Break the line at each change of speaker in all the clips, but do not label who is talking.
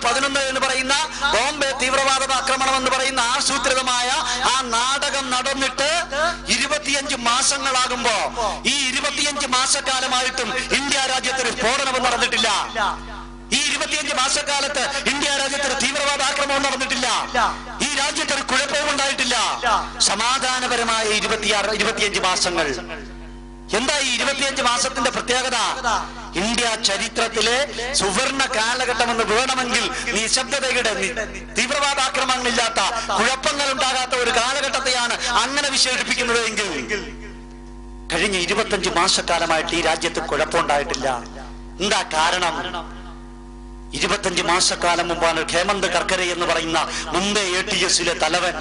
11 എന്ന് പറയുന്ന ബോംബെ തീവ്രവാദ ആക്രമണം എന്ന് പറയുന്ന ആസൂത്രിതമായ ആ നാടകം നടന്നിട്ട് 25 മാസങ്ങളാകുമ്പോ ഈ 25 മാസക്കാലമായിട്ടും ഇന്ത്യ രാജ്യത്തൊരു സ്ഫോടനവും നടന്നിട്ടില്ല. ഈ 25 മാസക്കാലത്ത് ഇന്ത്യ രാജ്യത്തൊരു തീവ്രവാദ ആക്രമണം നടന്നിട്ടില്ല. ഈ രാജ്യത്തൊരു കുഴപ്പവും ഉണ്ടായിട്ടില്ല. സമാധാനപരമായ 25 മാസങ്ങൾ. എന്താ ഈ 25 മാസത്തിന്റെ പ്രത്യേകത? ഇന്ത്യ ചരിത്രത്തിലെ സുവർണ കാലഘട്ടം എന്ന് വേണമെങ്കിൽ നിശബ്ദതയുടെ തീവ്രവാദ ആക്രമണങ്ങളില്ലാത്ത കുഴപ്പങ്ങൾ ഉണ്ടാകാത്ത ഒരു കാലഘട്ടത്തെയാണ് അങ്ങനെ വിശേഷിപ്പിക്കുന്നത് എങ്കിൽ കഴിഞ്ഞ 25 മാസക്കാലമായിട്ട് ഈ രാജ്യത്ത് കുഴപ്പമുണ്ടായിട്ടില്ല. എന്താ കാരണം? 25 മാസക്കാലം മുമ്പാണ് ഹേമന്ത് കർക്കരെ എന്ന് പറയുന്ന മുംബൈ ATSലെ തലവൻ,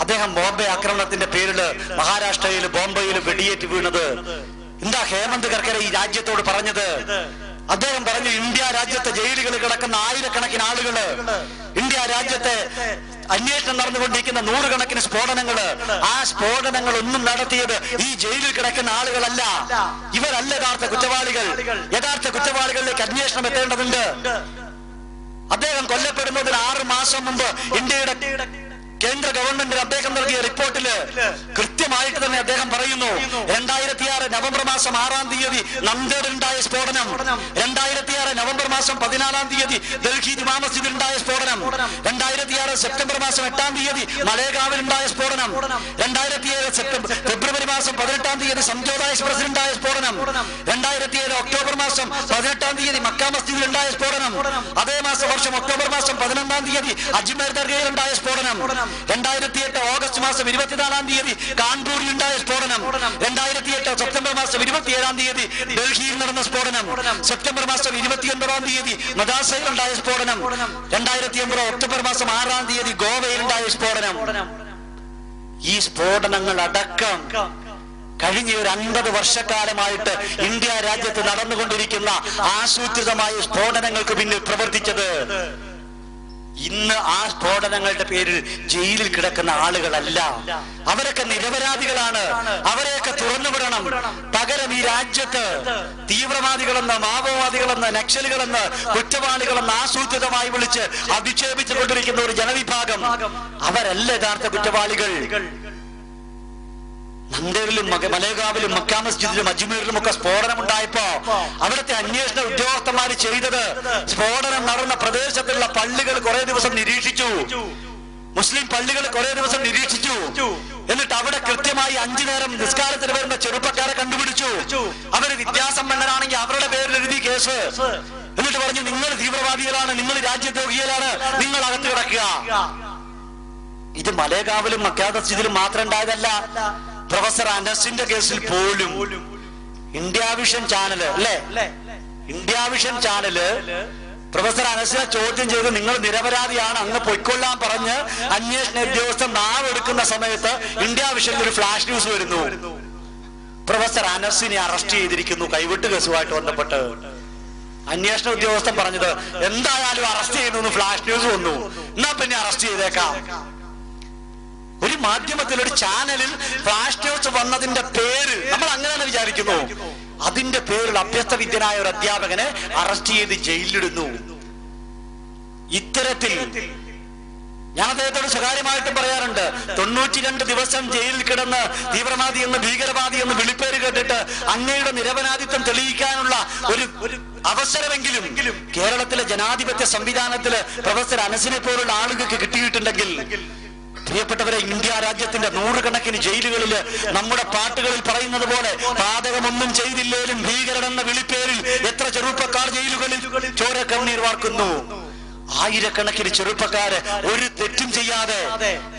അദ്ദേഹം ബോംബെ ആക്രമണത്തിന്റെ പേരില് മഹാരാഷ്ട്രയില് ബോംബെയിൽ വെടിയേറ്റ് വീണത്. എന്താ ഹേമന്ത് കർക്കരെ ഈ രാജ്യത്തോട് പറഞ്ഞത്? അദ്ദേഹം പറഞ്ഞു, ഇന്ത്യ രാജ്യത്തെ ജയിലുകളിൽ കിടക്കുന്ന ആയിരക്കണക്കിന് ആളുകള്, ഇന്ത്യ രാജ്യത്തെ അന്വേഷണം നടന്നുകൊണ്ടിരിക്കുന്ന 100 കണക്കിന് സ്ഫോടനങ്ങള്, ആ സ്ഫോടനങ്ങൾ ഒന്നും നടത്തിയത് ഈ ജയിലിൽ കിടക്കുന്ന ആളുകളല്ല. ഇവരല്ല യഥാർത്ഥ കുറ്റവാളികൾ. യഥാർത്ഥ കുറ്റവാളികളിലേക്ക് അന്വേഷണം എത്തേണ്ടതുണ്ട്. അദ്ദേഹം കൊല്ലപ്പെടുന്നതിന് 6 മാസം മുമ്പ് ഇന്ത്യയുടെ കേന്ദ്ര ഗവൺമെന്റിന് അദ്ദേഹം നൽകിയ റിപ്പോർട്ടില് കൃത്യമായിട്ട് തന്നെ അദ്ദേഹം പറയുന്നു, 2006 നവംബർ മാസം 6-ാം തീയതി നന്ദേഡിലുണ്ടായ സ്ഫോടനം, 2006 നവംബർ മാസം 14-ാം തീയതി ഡൽഹി ജുമാ മസ്ജിദിലുണ്ടായ സ്ഫോടനം, 2006 സെപ്റ്റംബർ മാസം 8-ാം തീയതി മലേഗാവിലുണ്ടായ സ്ഫോടനം, 2007 ഫെബ്രുവരി മാസം 18-ാം തീയതി സംജോത എക്സ്പ്രസിലുണ്ടായ സ്ഫോടനം, 2007 ഒക്ടോബർ മാസം 18-ാം തീയതി മക്ക മസ്ജിദിലുണ്ടായ സ്ഫോടനം, അതേ വർഷം ഒക്ടോബർ മാസം 11-ാം തീയതി അജ്മേർ ദർഗയിലുണ്ടായ സ്ഫോടനം, 2008 ഓഗസ്റ്റ് മാസം 24-ാം തീയതി കാൺപൂരിലുണ്ടായ സ്ഫോടനം, 2008 സെപ്റ്റംബർ മാസം 27-ാം തീയതി ഡൽഹിയിൽ നടന്ന സ്ഫോടനം, സെപ്റ്റംബർ മാസം 29-ാം തീയതി മദ്രാസയിലുണ്ടായ സ്ഫോടനം, 2009 ഒക്ടോബർ മാസം 6-ാം തീയതി ഗോവയിലുണ്ടായ സ്ഫോടനം. ഈ സ്ഫോടനങ്ങൾ അടക്കം കഴിഞ്ഞ ഒരു 50 വർഷക്കാലമായിട്ട് ഇന്ത്യ രാജ്യത്ത് നടന്നുകൊണ്ടിരിക്കുന്ന ആസൂത്രിതമായ സ്ഫോടനങ്ങൾക്ക് പിന്നിൽ പ്രവർത്തിച്ചത് ഇന്ന് ആ സ്ഫോടനങ്ങളുടെ പേരിൽ ജയിലിൽ കിടക്കുന്ന ആളുകളല്ല. അവരൊക്കെ നിരപരാധികളാണ്. അവരെയൊക്കെ തുറന്നുവിടണം. പകരം ഈ രാജ്യത്ത് തീവ്രവാദികളെന്ന്, മാവോവാദികളെന്ന്, നക്സലുകളെന്ന്, കുറ്റവാളികളെന്ന് ആസൂത്രിതമായി വിളിച്ച് അധിക്ഷേപിച്ചുകൊണ്ടിരിക്കുന്ന ഒരു ജനവിഭാഗം, അവരല്ല യഥാർത്ഥ കുറ്റവാളികൾ. നന്ദേഡിലും മലേഗാവിലും മക്ക മസ്ജിദിലും അജ്മീറിലും ഒക്കെ സ്ഫോടനം ഉണ്ടായപ്പോ അവിടുത്തെ അന്വേഷണ ഉദ്യോഗസ്ഥന്മാർ ചെയ്തത്, സ്ഫോടനം നടന്ന പ്രദേശത്തുള്ള പള്ളികൾ കുറെ ദിവസം നിരീക്ഷിച്ചു, മുസ്ലിം പള്ളികൾ കുറെ ദിവസം നിരീക്ഷിച്ചു. എന്നിട്ട് അവിടെ കൃത്യമായി 5 നേരം നിസ്കാരത്തിന് വരുന്ന ചെറുപ്പക്കാരെ കണ്ടുപിടിച്ചു. അവര് വിദ്യാസമ്പന്നരാണെങ്കിൽ അവരുടെ പേരിൽ എഴുതി കേസ്. എന്നിട്ട് പറഞ്ഞു, നിങ്ങൾ തീവ്രവാദികളാണ്, നിങ്ങൾ രാജ്യദ്രോഹികളാണ്, നിങ്ങൾ അകത്ത് കിടക്കുക. ഇത് മലേഗാവിലും മക്ക മസ്ജിദിലും മാത്രം ഉണ്ടായതല്ല. പ്രൊഫസർ അനസിന്റെ കേസിൽ പോലും ഇന്ത്യ വിഷൻ ചാനല് അല്ലെ, ഇന്ത്യ വിഷൻ ചാനല് പ്രൊഫസർ അനസിനെ ചോദ്യം ചെയ്ത് നിങ്ങൾ നിരപരാധിയാണ്, അങ്ങ് പൊയ്ക്കൊള്ളാൻ പറഞ്ഞ് അന്വേഷണ ഉദ്യോഗസ്ഥൻ നാവെടുക്കുന്ന സമയത്ത് ഇന്ത്യ വിഷനിൽ ഒരു ഫ്ലാഷ് ന്യൂസ് വരുന്നു, പ്രൊഫസർ അനസിനെ അറസ്റ്റ് ചെയ്തിരിക്കുന്നു കൈവിട്ട് കേസുമായിട്ട് ബന്ധപ്പെട്ട്. അന്വേഷണ ഉദ്യോഗസ്ഥൻ പറഞ്ഞത്, എന്തായാലും അറസ്റ്റ് ചെയ്യുന്നു, ഫ്ലാഷ് ന്യൂസ് വന്നു, എന്നാ പിന്നെ അറസ്റ്റ് ചെയ്തേക്കാം. ഒരു മാധ്യമത്തിൽ, ഒരു ചാനലിൽ ഫ്ലാഷ് ന്യൂസ് വന്നതിന്റെ പേര് നമ്മൾ അങ്ങനെ തന്നെ വിചാരിക്കുന്നു. അതിന്റെ പേരിൽ അഭ്യസ്തവിദ്യനായ ഒരു അധ്യാപകനെ അറസ്റ്റ് ചെയ്ത് ജയിലിലിടുന്നു. ഇത്തരത്തിൽ ഞാൻ അദ്ദേഹത്തോട് സ്വകാര്യമായിട്ടും പറയാറുണ്ട്, 92 ദിവസം ജയിലിൽ കിടന്ന് തീവ്രവാദി എന്ന്, ഭീകരവാദി എന്ന് വിളിപ്പേര് കേട്ടിട്ട് അങ്ങയുടെ നിരപരാധിത്വം തെളിയിക്കാനുള്ള ഒരു അവസരമെങ്കിലും കേരളത്തിലെ ജനാധിപത്യ സംവിധാനത്തില് പ്രൊഫസർ അനസിനെ പോലുള്ള ആളുകൾക്ക് കിട്ടിയിട്ടുണ്ടെങ്കിൽ, പ്രിയപ്പെട്ടവരെ, ഇന്ത്യ രാജ്യത്തിന്റെ 100 കണക്കിന് ജയിലുകളില് നമ്മുടെ പാട്ടുകളിൽ പറയുന്നത് പോലെ പാതകമൊന്നും ചെയ്തില്ലേലും ഭീകരനെന്ന വിളിപ്പേരിൽ എത്ര ചെറുപ്പക്കാർ ജയിലുകളിൽ ചോര കണ്ണീർ വാർക്കുന്നു. ആയിരക്കണക്കിന് ചെറുപ്പക്കാര് ഒരു തെറ്റും ചെയ്യാതെ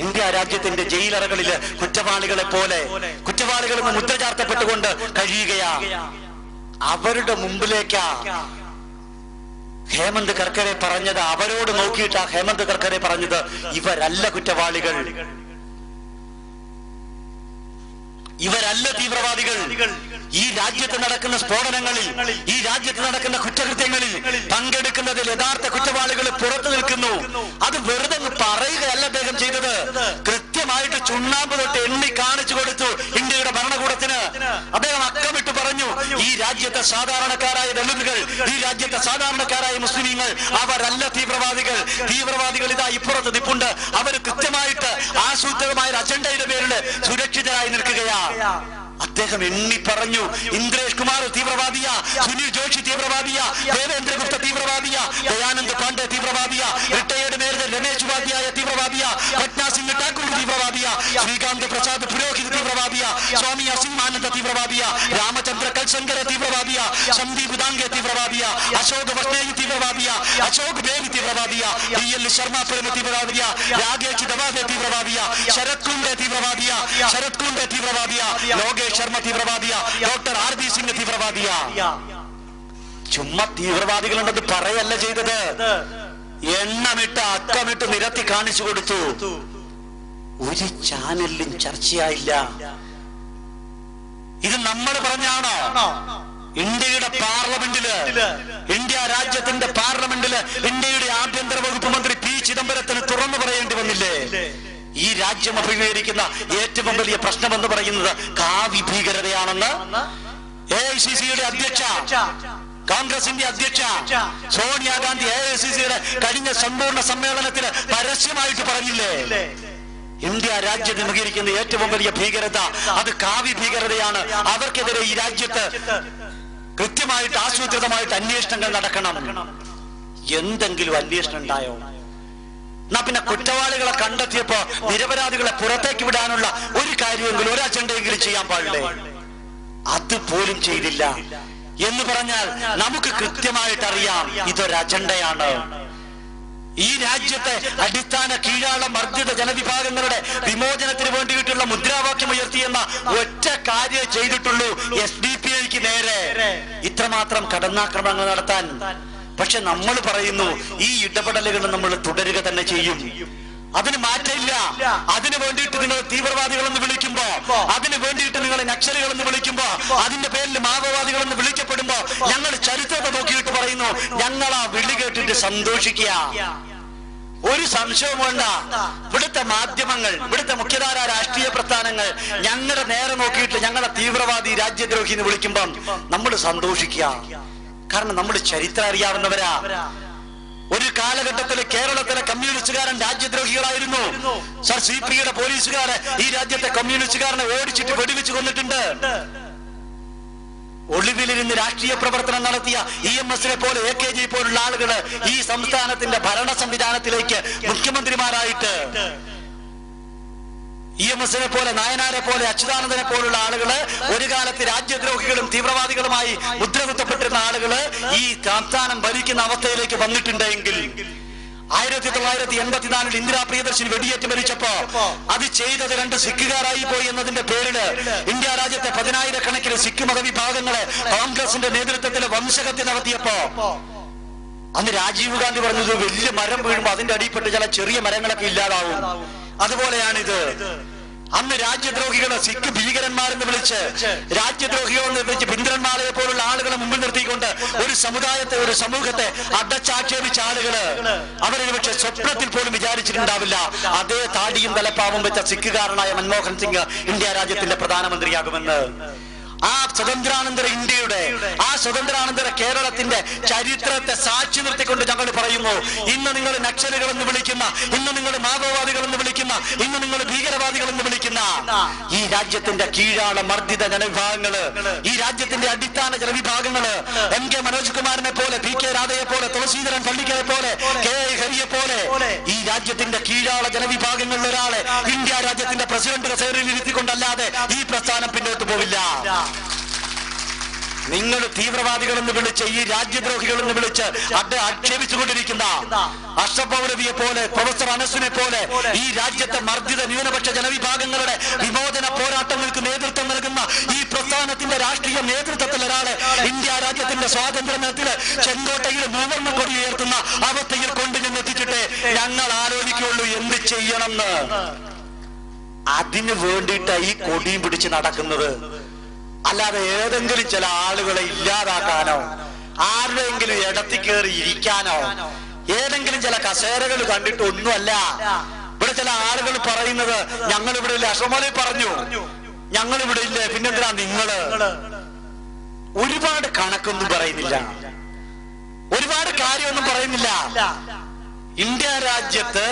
ഇന്ത്യ രാജ്യത്തിന്റെ ജയിലറകളില് കുറ്റവാളികളെ പോലെ, കുറ്റവാളികളിൽ നിന്ന് മുദ്ര ചാർത്തപ്പെട്ടുകൊണ്ട് കഴിയുകയാ. അവരുടെ മുമ്പിലേക്കാ ഹേമന്ത് കർക്കരെ പറഞ്ഞത്. അവരോട് നോക്കിയിട്ടാ ഹേമന്ത് കർക്കരെ പറഞ്ഞത്, ഇവരല്ല കുറ്റവാളികൾ, ഇവരല്ല തീവ്രവാദികൾ. ഈ രാജ്യത്ത് നടക്കുന്ന സ്ഫോടനങ്ങളിൽ, ഈ രാജ്യത്ത് നടക്കുന്ന കുറ്റകൃത്യങ്ങളിൽ പങ്കെടുക്കുന്നതിൽ യഥാർത്ഥ കുറ്റവാളികൾ പുറത്തു നിൽക്കുന്നു. അത് വെറുതെ പറയുകയല്ല അദ്ദേഹം ചെയ്തത്. കൃത്യമായിട്ട് ചുണ്ണാമ്പ് തൊട്ട് എണ്ണി കാണിച്ചു കൊടുത്തു ഇന്ത്യയുടെ ഭരണകൂടത്തിന്. അദ്ദേഹം അക്കമിട്ട് പറഞ്ഞു, ഈ രാജ്യത്തെ സാധാരണക്കാരായ ദളിതുകൾ, ഈ രാജ്യത്തെ സാധാരണക്കാരായ മുസ്ലിമീങ്ങൾ അവരല്ല തീവ്രവാദികൾ. തീവ്രവാദികൾ ഇതാ ഇപ്പുറത്ത് നിപ്പുണ്ട്. അവർ കൃത്യമായിട്ട് ആസൂത്രിതമായ അജണ്ടയുടെ പേരിൽ സുരക്ഷിതരായി നിൽക്കുകയാ. അദ്ദേഹം എണ്ണി പറഞ്ഞു. ഇന്ദ്രേഷ് കുമാർ തീവ്രവാദിയ, സുനിൽ ജോഷി തീവ്രവാദിയ, ദേവേന്ദ്ര ഗുപ്ത തീവ്രവാദിയ, ദയാനന്ദ് പാണ്ഡെ തീവ്രവാദിയ, റിട്ടയേർഡ് മേജർ രമേശ് ഉപാധ്യായ തീവ്രവാദിയ, പട്നാ സിംഗ് ഠാക്കൂർ തീവ്രവാദിയ, ശ്രീകാന്ത് പ്രസാദ് പുരോഹിത് തീവ്രവാദിയ, സ്വാമി അസിമാനന്ദ തീവ്രവാദിയ, രാമചന്ദ്ര കൽശങ്കര തീവ്രവാദിയ, സന്ദീപ് ദാംഗെ തീവ്രവാദിയ, അശോക് വർണേജ് തീവ്രവാദിയ, അശോക് ബേബി തീവ്രവാദിയ, DL ശർമ്മ പ്രേമ തീവ്രവാദിയ, രാകേഷ് ദവാദെ തീവ്രവാദിയ, ശരത് കുണ്ഡെ തീവ്രവാദിയ, ശരത് കുണ്ഡെ തീവ്രവാദിയ, ലോകേഷ് ശർമ്മ തീവ്രവാദിയ, ഡോക്ടർ RB സിംഗ് തീവ്രവാദിയ. ചുമ്മാ തീവ്രവാദികളുണ്ടെന്ന് പറയല്ല ചെയ്തത്, എണ്ണമിട്ട് അക്കമിട്ട് നിരത്തി കാണിച്ചു കൊടുത്തു. ഒരു ചാനലിലും ചർച്ചയായില്ല. ഇത് നമ്മൾ പറഞ്ഞാണോ? ഇന്ത്യയുടെ പാർലമെന്റില്, ഇന്ത്യ രാജ്യത്തിന്റെ പാർലമെന്റില് ഇന്ത്യയുടെ ആഭ്യന്തര വകുപ്പ് മന്ത്രി P. ചിദംബരത്തിന് തുറന്നു പറയേണ്ടി വന്നില്ലേ? ഈ രാജ്യം അഭിമുഖീകരിക്കുന്ന ഏറ്റവും വലിയ പ്രശ്നമെന്ന് പറയുന്നത് കാവി ഭീകരതയാണെന്ന് AICCയുടെ അധ്യക്ഷ, കോൺഗ്രസിന്റെ അധ്യക്ഷ സോണിയാഗാന്ധി AICCയുടെ കഴിഞ്ഞ സമ്പൂർണ്ണ സമ്മേളനത്തിൽ പരസ്യമായിട്ട് പറഞ്ഞില്ലേ? ഇന്ത്യ രാജ്യം അഭിമുഖീകരിക്കുന്ന ഏറ്റവും വലിയ ഭീകരത അത് കാവി ഭീകരതയാണ്. അവർക്കെതിരെ ഈ രാജ്യത്ത് കൃത്യമായിട്ട് ആസൂത്രിതമായിട്ട് അന്വേഷണങ്ങൾ നടക്കണം. എന്തെങ്കിലും അന്വേഷണം ഉണ്ടായോ? എന്നാ പിന്നെ കുറ്റവാളികളെ കണ്ടെത്തിയപ്പോ നിരപരാധികളെ പുറത്തേക്ക് വിടാനുള്ള ഒരു കാര്യമെങ്കിലും, ഒരു അജണ്ടയെങ്കിലും ചെയ്യാൻ പാടില്ലേ? അതുപോലും ചെയ്തില്ല. എന്ന് പറഞ്ഞാൽ നമുക്ക് കൃത്യമായിട്ട് അറിയാം ഇതൊരു അജണ്ടയാണ്. ഈ രാജ്യത്തെ അടിസ്ഥാന കീഴാള മർദ്ദിത ജനവിഭാഗങ്ങളുടെ വിമോചനത്തിന് വേണ്ടിയിട്ടുള്ള മുദ്രാവാക്യം ഉയർത്തിയെന്ന ഒറ്റ കാര്യം ചെയ്തിട്ടുള്ളൂ SDPIക്ക് നേരെ ഇത്രമാത്രം കടന്നാക്രമണങ്ങൾ നടത്താൻ. പക്ഷെ നമ്മൾ പറയുന്നു ഈ ഇടപെടലുകൾ നമ്മൾ തുടരുക തന്നെ ചെയ്യും. അതിന് മാറ്റമില്ല. അതിന് വേണ്ടിയിട്ട് നിങ്ങൾ തീവ്രവാദികളെന്ന് വിളിക്കുമ്പോ, അതിന് വേണ്ടിയിട്ട് നിങ്ങൾ നക്സലുകളെന്ന് വിളിക്കുമ്പോ, അതിന്റെ പേരിൽ മാവോവാദികളെന്ന് വിളിക്കപ്പെടുമ്പോ ഞങ്ങൾ ചരിത്രത്തെ നോക്കിയിട്ട് പറയുന്നു ഞങ്ങൾ ആ വിളി കേട്ടിട്ട് സന്തോഷിക്കുക. ഒരു സംശയവും വേണ്ട. ഇവിടുത്തെ മാധ്യമങ്ങൾ, ഇവിടുത്തെ മുഖ്യധാര രാഷ്ട്രീയ പ്രസ്ഥാനങ്ങൾ ഞങ്ങളുടെ നേരെ നോക്കിയിട്ട് ഞങ്ങളെ തീവ്രവാദി രാജ്യദ്രോഹി എന്ന് വിളിക്കുമ്പം നമ്മൾ സന്തോഷിക്കുക. കാരണം നമ്മൾ ചരിത്രം അറിയാവുന്നവരാ. ഒരു കാലഘട്ടത്തിൽ കേരളത്തിലെ കമ്മ്യൂണിസ്റ്റുകാരൻ രാജ്യദ്രോഹികളായിരുന്നു. സർ CPയുടെ പോലീസുകാരെ ഈ രാജ്യത്തെ കമ്മ്യൂണിസ്റ്റുകാരനെ ഓടിച്ചിട്ട് വെടിവെച്ച് കൊന്നിട്ടുണ്ട്. ഒളിവിലിരുന്ന് രാഷ്ട്രീയ പ്രവർത്തനം നടത്തിയ EMS പോലെ AKG പോലുള്ള ആളുകള് ഈ സംസ്ഥാനത്തിന്റെ ഭരണ സംവിധാനത്തിലേക്ക് മുഖ്യമന്ത്രിമാരായിട്ട്, EMS പോലെ, നായനാരെ പോലെ, അച്യുതാനന്ദനെ പോലുള്ള ആളുകള് ഒരു കാലത്ത് രാജ്യദ്രോഹികളും തീവ്രവാദികളുമായി മുദ്രകുത്തപ്പെട്ടിരുന്ന ആളുകള് ഈ സംസ്ഥാനം ഭരിക്കുന്ന അവസ്ഥയിലേക്ക് വന്നിട്ടുണ്ടെങ്കിൽ 1984 ഇന്ദിരാ പ്രിയദർശിനി വെടിയേറ്റ് മരിച്ചപ്പോ അത് ചെയ്തത് 2 സിഖുകാരായി പോയി എന്നതിന്റെ പേരില് ഇന്ത്യ രാജ്യത്തെ 10,000-കണക്കിന് സിഖ് മതവിഭാഗങ്ങളെ കോൺഗ്രസിന്റെ നേതൃത്വത്തിൽ വംശഹത്യ നടത്തിയപ്പോ അന്ന് രാജീവ് ഗാന്ധി പറഞ്ഞത് വലിയ മരം വീഴുമ്പോ അതിന്റെ അടിയിൽപ്പെട്ട് ചില ചെറിയ മരങ്ങളൊക്കെ ഇല്ലാതാവും. അതുപോലെയാണിത്. അന്ന് രാജ്യദ്രോഹികളെ സിഖ് ഭീകരന്മാരെന്ന് വിളിച്ച്, രാജ്യദ്രോഹികളെന്ന് വിളിച്ച് ബിന്ദ്രന്മാരെ പോലുള്ള ആളുകളെ മുമ്പിൽ നിർത്തിക്കൊണ്ട് ഒരു സമുദായത്തെ, ഒരു സമൂഹത്തെ അടച്ചാക്ഷേപിച്ച ആളുകള് അവരെ പക്ഷെ സ്വപ്നത്തിൽ പോലും വിചാരിച്ചിട്ടുണ്ടാവില്ല അതേ താടിയും തലപ്പാവും വെച്ച സിഖുകാരനായ മൻമോഹൻ സിംഗ് ഇന്ത്യ രാജ്യത്തിന്റെ പ്രധാനമന്ത്രിയാകുമെന്ന്. ആ സ്വതന്ത്രാനന്തര ഇന്ത്യയുടെ, ആ സ്വതന്ത്രാനന്തര കേരളത്തിന്റെ ചരിത്രത്തെ സാക്ഷി നിർത്തിക്കൊണ്ട് ഞങ്ങൾ പറയുന്നു, ഇന്ന് നിങ്ങൾ നക്സലുകൾ എന്ന് വിളിക്കുന്ന, ഇന്ന് നിങ്ങൾ മാവോവാദികൾ എന്ന് വിളിക്കുന്ന, ഇന്ന് നിങ്ങൾ ഭീകരവാദികൾ എന്ന് വിളിക്കുന്ന ഈ രാജ്യത്തിന്റെ കീഴാള മർദ്ദിത ജനവിഭാഗങ്ങള്, ഈ രാജ്യത്തിന്റെ അടിസ്ഥാന ജനവിഭാഗങ്ങള് MK മനോജ് കുമാറിനെ പോലെ, PK രാധയെ പോലെ, തുളസീധരൻ പള്ളിക്കരെ പോലെ, KI ഹരിയെ പോലെ ഈ രാജ്യത്തിന്റെ കീഴാള ജനവിഭാഗങ്ങളിൽ ഒരാളെ ഇന്ത്യ രാജ്യത്തിന്റെ പ്രസിഡന്റ് കസേരയിൽ ഇരുത്തിക്കൊണ്ടല്ലാതെ ഈ പ്രസ്ഥാനം പിന്നോട്ട് പോവില്ല. നിങ്ങൾ തീവ്രവാദികളെന്ന് വിളിച്ച്, ഈ രാജ്യദ്രോഹികളെന്ന് വിളിച്ച് ആക്ഷേപിച്ചുകൊണ്ടിരിക്കുന്ന അഷ്റഫ് മൗലവിയെ പോലെ, പ്രൊഫസർ അനസിനെ പോലെ ഈ രാജ്യത്തെ മർദ്ദിത ന്യൂനപക്ഷ ജനവിഭാഗങ്ങളുടെ വിമോചന പോരാട്ടങ്ങൾക്ക് നേതൃത്വം നൽകുന്ന ഈ പ്രസ്ഥാനത്തിന്റെ രാഷ്ട്രീയ നേതൃത്വത്തിൽ ഒരാളെ ഇന്ത്യ രാജ്യത്തിന്റെ സ്വാതന്ത്ര്യത്തിൽ ചെങ്കോട്ടയിൽ മൂവർണ്ണ കൊടി ഉയർത്തുന്ന അവസ്ഥയിൽ കൊണ്ടുചെന്നെത്തിച്ചിട്ട് ഞങ്ങൾ ആലോചിക്കുള്ളൂ എന്ത് ചെയ്യണമെന്ന്. അതിനു വേണ്ടിയിട്ട് ഈ കൊടിയും പിടിച്ച് നടക്കുന്നത്. അല്ലാതെ ഏതെങ്കിലും ചില ആളുകളെ ഇല്ലാതാക്കാനോ, ആരുടെയെങ്കിലും ഇടത്തിൽ കയറി ഇരിക്കാനോ, ഏതെങ്കിലും ചില കസേരകൾ കണ്ടിട്ട് ഒന്നുമല്ല. ഇവിടെ ചില ആളുകൾ പറയുന്നത് ഞങ്ങൾ ഇവിടെ ഇല്ല. അഷ്റഫ് മൗലവി പറഞ്ഞു ഞങ്ങൾ ഇവിടെ ഇല്ലേ, പിന്നെന്തിനാ നിങ്ങള്? ഒരുപാട് കണക്കൊന്നും പറയുന്നില്ല, ഒരുപാട് കാര്യമൊന്നും പറയുന്നില്ല. ഇന്ത്യ രാജ്യത്ത്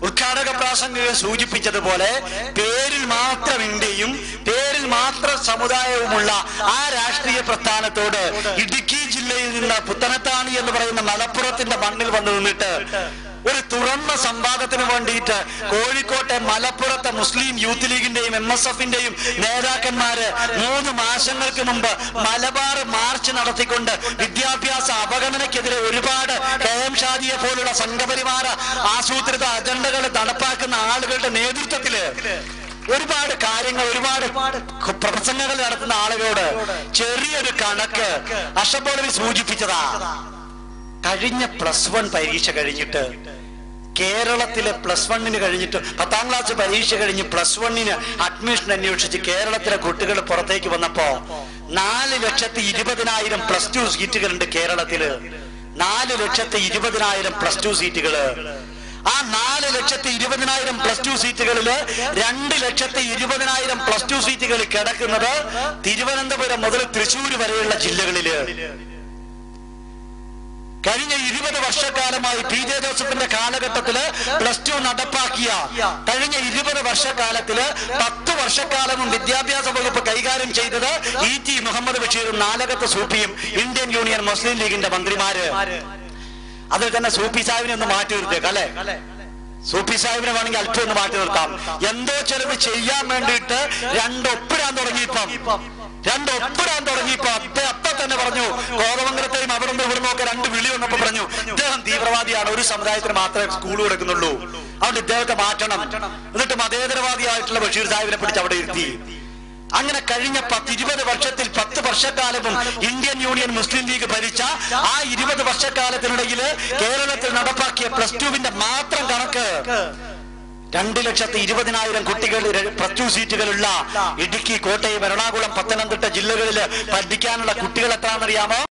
ഉദ്ഘാടക പ്രാസംഗികൻ സൂചിപ്പിച്ചതുപോലെ പേരിൽ മാത്രം ഇന്ത്യയും പേരിൽ മാത്രം സമുദായവുമുള്ള ആ രാഷ്ട്രീയ പ്രസ്ഥാനത്തോട് ഇടുക്കി ജില്ലയിൽ നിന്ന് പുത്തനത്താണി എന്ന് പറയുന്ന മലപ്പുറത്തിന്റെ മണ്ണിൽ വന്നു നിന്നിട്ട് ഒരു തുറന്ന സംവാദത്തിന് വേണ്ടിയിട്ട് കോഴിക്കോട്ടെ മലപ്പുറത്തെ മുസ്ലിം യൂത്ത് ലീഗിന്റെയും MSFന്റെയും നേതാക്കന്മാര് 3 മാസങ്ങൾക്ക് മുമ്പ് മലബാർ മാർച്ച് നടത്തിക്കൊണ്ട് വിദ്യാഭ്യാസ അവഗണനയ്ക്കെതിരെ ഒരുപാട് KM ഷാദിയെ പോലുള്ള സംഘപരിവാര ആസൂത്രിത അജണ്ടകൾ നടപ്പാക്കുന്ന ആളുകളുടെ നേതൃത്വത്തില് ഒരുപാട് കാര്യങ്ങൾ, ഒരുപാട് പ്രസംഗങ്ങൾ നടത്തുന്ന ആളുകളോട് ചെറിയൊരു കണക്ക് അഷബോളവി സൂചിപ്പിച്ചതാ. കഴിഞ്ഞ +1 പരീക്ഷ കഴിഞ്ഞിട്ട് കേരളത്തിലെ +1 കഴിഞ്ഞിട്ട് 10ാം ക്ലാസ് പരീക്ഷ കഴിഞ്ഞ് +1 അഡ്മിഷൻ അന്വേഷിച്ച് കേരളത്തിലെ കുട്ടികൾ പുറത്തേക്ക് വന്നപ്പോ 4,20,000 +2 സീറ്റുകളുണ്ട് കേരളത്തില്. 4,20,000 +2 സീറ്റുകള്. ആ 4,20,000 +2 സീറ്റുകളില് 2,20,000 +2 സീറ്റുകൾ കിടക്കുന്നത് തിരുവനന്തപുരം മുതൽ തൃശ്ശൂർ വരെയുള്ള ജില്ലകളില്. കഴിഞ്ഞ 20 വർഷക്കാലമായി PJ ജോസഫിന്റെ കാലഘട്ടത്തില് +2 നടപ്പാക്കിയ കഴിഞ്ഞ 20 വർഷക്കാലത്തില് 10 വർഷക്കാലവും വിദ്യാഭ്യാസ വകുപ്പ് കൈകാര്യം ചെയ്തത് E.T. മുഹമ്മദ് ബഷീറും നാലകത്ത് സൂഫിയും ഇന്ത്യൻ യൂണിയൻ മുസ്ലിം ലീഗിന്റെ മന്ത്രിമാര്. അതിൽ തന്നെ സൂഫി സാഹിബിനെ ഒന്ന് മാറ്റി നിർത്തിയേക്കാം അല്ലെ? സൂഫി സാഹിബിനെ വേണമെങ്കിൽ അല്പം ഒന്ന് മാറ്റി നിർത്താം. എന്തോ ചിലത് ചെയ്യാൻ വേണ്ടിയിട്ട് 2 ഒപ്പിടാൻ തുടങ്ങിയപ്പോ അപ്പൊ തന്നെ പറഞ്ഞു, കോതമംഗലത്തെയും അവിടെ നിന്ന് ഇവിടെ നോക്കാൻ 2 വിളി വന്നപ്പോ പറഞ്ഞു ഇദ്ദേഹം തീവ്രവാദിയാണ്, ഒരു സമുദായത്തിന് മാത്രമേ സ്കൂൾ കൊടുക്കുന്നുള്ളൂ, അതുകൊണ്ട് ഇദ്ദേഹത്തെ മാറ്റണം. എന്നിട്ട് മതേതരവാദിയായിട്ടുള്ള ബഷീർ സാഹിബിനെ പിടിച്ച് അവിടെ ഇരുത്തി. അങ്ങനെ കഴിഞ്ഞ 10-20 വർഷത്തിൽ 10 വർഷക്കാലവും ഇന്ത്യൻ യൂണിയൻ മുസ്ലിം ലീഗ് ഭരിച്ച ആ 20 വർഷക്കാലത്തിനിടയിൽ കേരളത്തിൽ നടപ്പാക്കിയ +2വിന്റെ മാത്രം കണക്ക് 2,20,000 കുട്ടികൾ +2 സീറ്റുകളുള്ള ഇടുക്കി, കോട്ടയം, എറണാകുളം, പത്തനംതിട്ട ജില്ലകളിൽ പഠിക്കാനുള്ള കുട്ടികൾ എത്രയാണെന്നറിയാമോ?